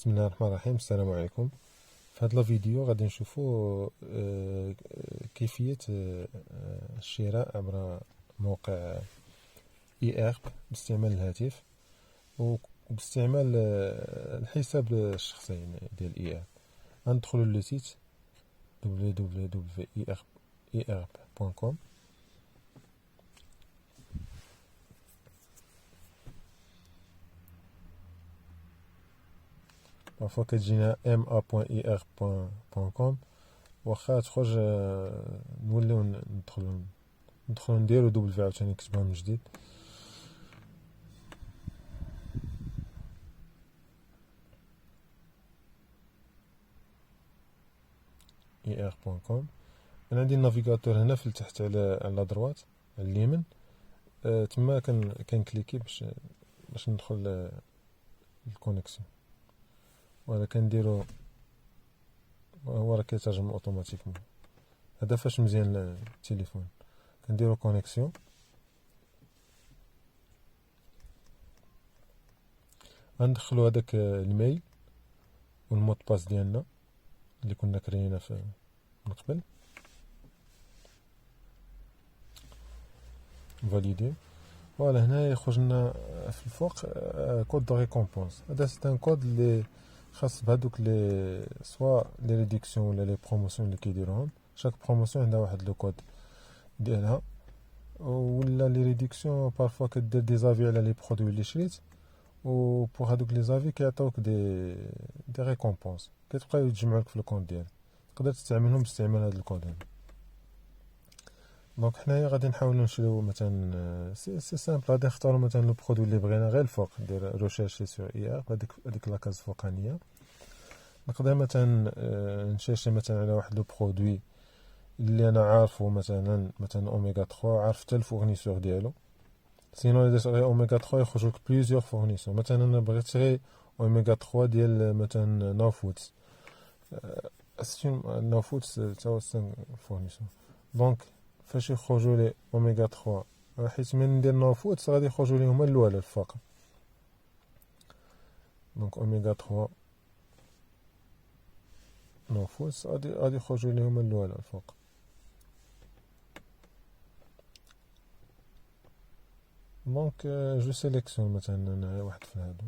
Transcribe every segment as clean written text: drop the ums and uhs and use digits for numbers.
بسم الله الرحمن الرحيم. السلام عليكم. في هذا الفيديو غادي نشوفوا كيفية الشراء عبر موقع اي باستعمال الهاتف وباستعمال الحساب الشخصي ديال اي غندخلوا للسيت www.erb.com. بارفوا كتجينا ma.ir.com واخا تخرج نوليو ندخلو نديرو دبل عاوتاني نكتبها من جديد. er.com. انا عندي النافيغاتور هنا في التحت على دروات على اليمين. تما كنكليكي باش ندخل الكونيكسيون، ولا كنديرو هو راه كيترجم اوتوماتيكمون. هذا فاش مزيان التليفون. كنديرو كونيكسيون، غندخلو هذاك الميل والمود باس ديالنا اللي كنا كرينا من قبل. فاليدي. فوالا هنا يخرج لنا في الفوق كود دو ريكومبونس. هذا سي ان كود اللي خاص بهذوك لي سوا لي ريدكسيون ولا لي بروموسيون اللي كيديروهم. شاك بروموسيون عندها واحد لو كود ديالها، ولا لي ريدكسيون بارفوا كدير دي زافي على لي برودوي اللي شريت، و بوغ هادوك لي زافي كيعطيوك دي ريكومبونس كتبقاو يتجمعوا لك في الكونت ديالك. تقدر تستعملهم باستعمال هذا الكود هذا. دونك حنايا غادي نحاولوا نشريو مثلا سي سامبل. غادي نختاروا مثلا لو برودوي اللي بغينا غير الفوق، ندير ريشيرشي سور اي هذيك لاكاز فوقانيه. نقدر مثلا نشيرشي مثلا على واحد لو برودوي اللي انا عارفه، مثلا اوميغا 3، عارف حتى الفورنيسور ديالو. سينو الا درت غير اوميغا 3 يخرج لك بليزيور فورنيسور. مثلا انا بغيت غير اوميغا 3 ديال مثلا نوفوت، نوفوت تا هو فورنيسور. دونك فاش يخرجوا لي اوميغا 3، حيت من ندير نوفوت غادي يخرجوا لي هما الاولى الفوق. دونك اوميغا 3 نوفوت غادي يخرجوا لي هما الاولى الفوق. دونك جو سيليكسيون مثلا انا واحد في هادو،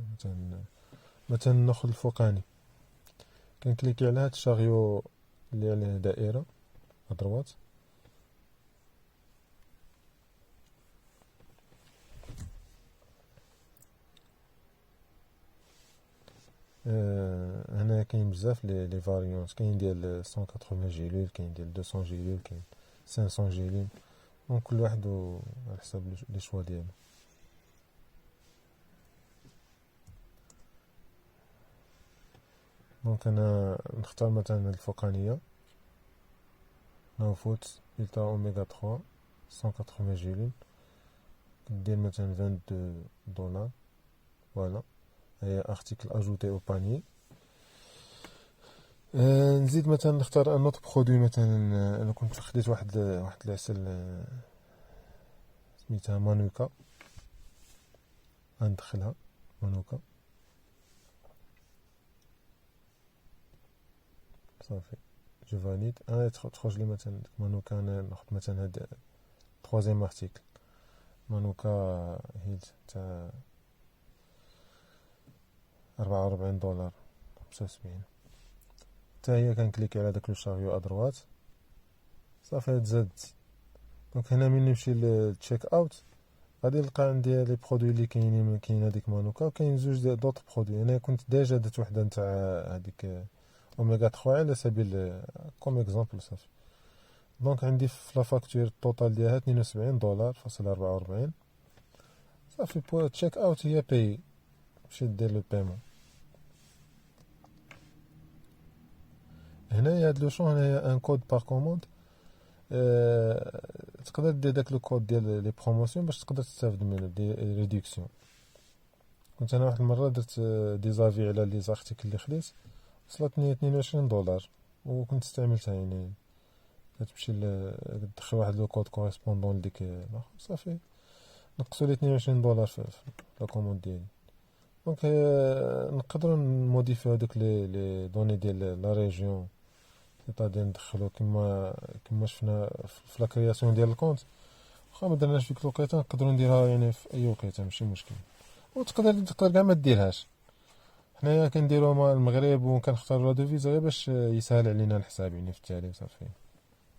مثلا ناخذ الفوقاني، كنكليكي على هاد الشاريو اللي عليه دائره ادروات. هنا كاين بزاف لي فاريونت. كاين ديال 180 جيلول، كاين ديال 200 جيلول، كاين 500 جيلول. دونك كل واحد على حساب لي شوا ديالو. دونك انا نختار مثلا الفوقانيه نوفوت التا اوميغا 3 180 جيلول، كدير مثلا 22 دولار. فوالا هي ارتيكل اجوتي او باني. نزيد مثلا نختار ان اوت برودوي. مثلا انا كنت خديت واحد العسل سميتها مانوكا، غندخلها مانوكا صافي. جو فاليد. انا تخرج لي مثلا مانوكا. انا ناخذ مثلا هاد troisième ارتيكل مانوكا هيد تاع 44 دولار 75. حتى هي كنكليكي على داك لو شاريو ادروات صافي تزادت. دونك هنا من نمشي للتشيك اوت غادي نلقى عندي لي برودوي اللي كاين هذيك مانوكا، وكاين زوج دوط برودوي. انا كنت ديجا درت وحده نتاع هذيك اوميغا 3 على سبيل كوم اكزامبل صافي. دونك عندي في لا فاكتور التوتال ديالها 72 دولار فاصل 44 صافي. بو تشيك اوت هي باي، مشي دير لو بايمون. هنايا هاد لو شون هنايا ان كود بار كوموند. تقدر دير داك لو كود ديال لي بروموسيون باش تقدر تستافد منه دي ريدكسيون. كنت انا واحد المره درت دي زافي على لي زارتيكل اللي خديت، وصلتني 22 دولار وكنت استعملتها. يعني كتمشي تدخل واحد لو كود كوريسبوندون لديك صافي نقصوا لي 22 دولار في لا كوموند ديالي. دونك نقدروا نموديفيو هذوك لي دوني ديال لا ريجيون، سيتادير ندخلو كما شفنا في لا كرياسيون ديال الكونت. واخا ما درناش فيك الوقيته نقدروا نديرها يعني في اي وقيته ماشي مشكل. وتقدر كاع ما ديرهاش. حنايا كنديرو مع المغرب وكنختاروا لا دوفيز غير باش يسهل علينا الحساب يعني في التالي وصافي.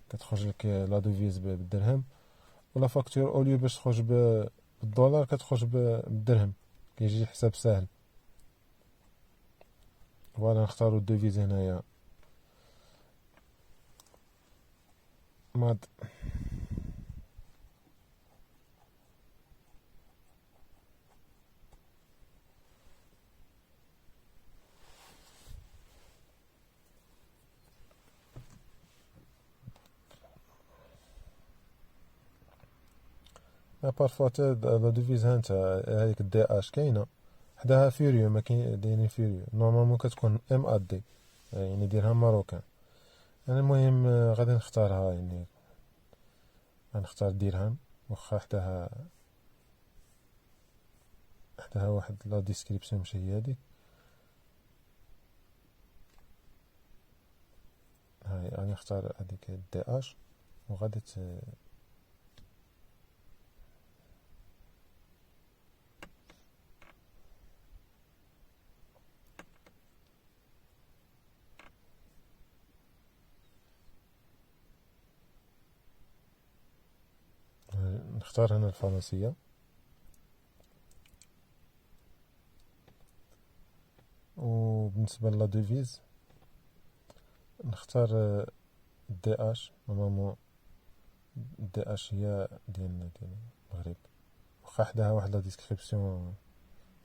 كتخرج لك لا دوفيز بالدرهم، ولا فاكتور اوليو باش تخرج بالدولار كتخرج بالدرهم، كيجي الحساب ساهل. فوالا نختاروا الدوفيز هنايا ماد. بارفوا حتى لا دوفيز هانتا هايك دي اش كاينه حداها فيريو، ما كاين دايرين فيريو نورمالمون كتكون ام ا دي يعني ديرها ماروكان. انا المهم غادي نختارها يعني غنختار درهم، واخا حداها واحد لا ديسكريبسيون ماشي هي هاديك. هاي غادي نختار هاديك دي اش وغادي نختار هنا الفرنسيه. وبالنسبه لا دوفيز نختار دي اش. نورمالمون دي اش هي ديال المغرب، واخا حداها واحد لا ديسكريبسيون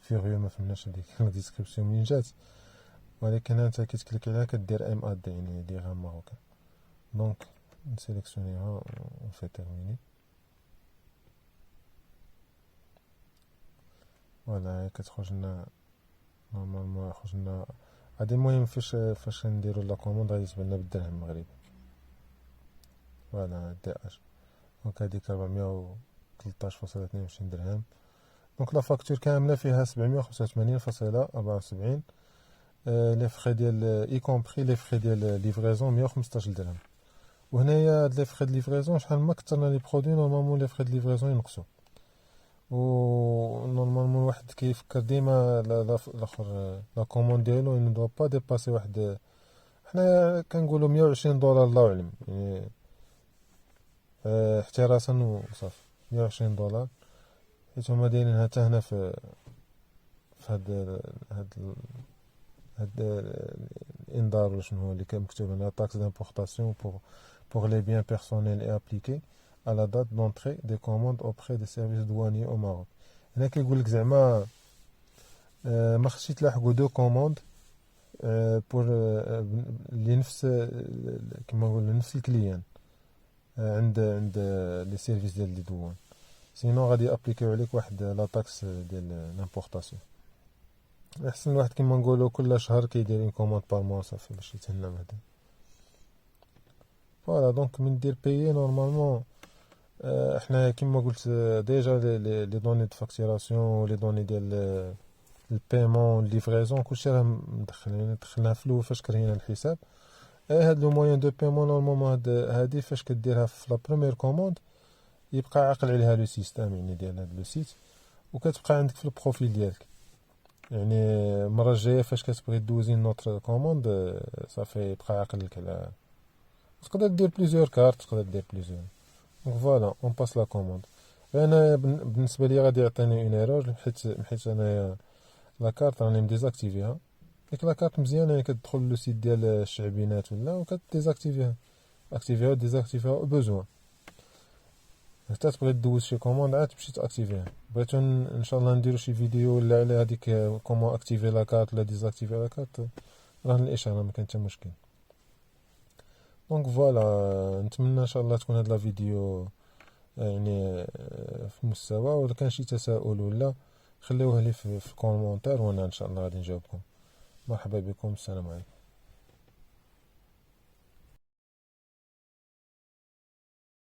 فيغيو ما فهمناش هذيك لا ديسكريبسيون منين جات، ولكن انت كتكليك عليها كدير ام اد يعني ديرها ماروكان. دونك نسيليكسيونيها ونفي تيرميني. فوالا كتخرج لنا نورمالمون يخرج لنا هادي. المهم فاش نديرو لا كوموند غادي تبان لنا بالدرهم المغربي. فوالا دي اش. دونك هاديك 413.22 درهم. دونك لا فاكتور كامله فيها 785.74. لي فخي ديال اي كومبري لي فخي ديال ليفريزون 115 درهم. وهنايا هاد لي فخي د ليفريزون شحال ما كثرنا لي برودوي نورمالمون لي فخي د ليفريزون ينقصوا. و نورمالمون واحد كيفكر ديما الاخر لا كوموند ديالو ان دو با ديباسي واحد. حنا كنقولوا $120 الله اعلم يعني احتراسا وصافي. $120 حيت هما دايرينها حتى هنا في هاد الانذار ولا شنو هو اللي كان مكتوب هنا taxe d'importation pour les biens personnels et appliqué à la date d'entrée des commandes auprès des services douaniers au Maroc. هنا كيقول لك زعما ما خصش تلاحقوا دو كوموند بور لنفس كما نقولوا نفس الكليان عند لي سيرفيس ديال لي دوان، سينو غادي ابليكيو عليك واحد لا تاكس ديال لامبورطاسيون. احسن الواحد كما نقولوا كل شهر كيدير اون كوموند بار موا صافي باش يتهنى بهذا. فوالا دونك من دير بيي نورمالمون احنا كما قلت ديجا لي دوني دو فاكتوراسيون ولي دوني ديال البيمون ليفريزون كلشي راه مدخلين دخلناها في الاول فاش كرينا الحساب. هاد لو موين دو بيمون نورمالمون هادي فاش كديرها في لا بروميير كوموند يبقى عاقل عليها لو سيستيم يعني ديال هاد لو سيت، وكتبقى عندك في البروفيل ديالك. يعني المره الجايه فاش كتبغي دوزي نوتر كوموند صافي يبقى عاقل لك على تقدر دير بليزيور كارت تقدر دير بليزيور. دونك فوالا اون باس لا كوموند. انا بالنسبه لي غادي يعطيني اون ايرور حيت انايا لا كارت راني مديزاكتيفيها. ديك لا كارت مزيانه يعني كتدخل لو سيت ديال الشعبينات ولا وكديزاكتيفيها اكتيفيها ديزاكتيفيها او بوزوان. حتى تبغي دوز شي كوموند عاد تمشي تاكتيفيها. بغيتو ان شاء الله نديرو شي فيديو ولا على هذيك كومون اكتيفي لا كارت ولا ديزاكتيفي لا كارت راه الاشاره ما كان حتى مشكل. دونك فوالا نتمنى ان شاء الله تكون هاد لا فيديو يعني في مستوى، ولا كان شي تساؤل ولا خليوه لي في الكومونتير وانا ان شاء الله غادي نجاوبكم. مرحبا بكم، السلام عليكم.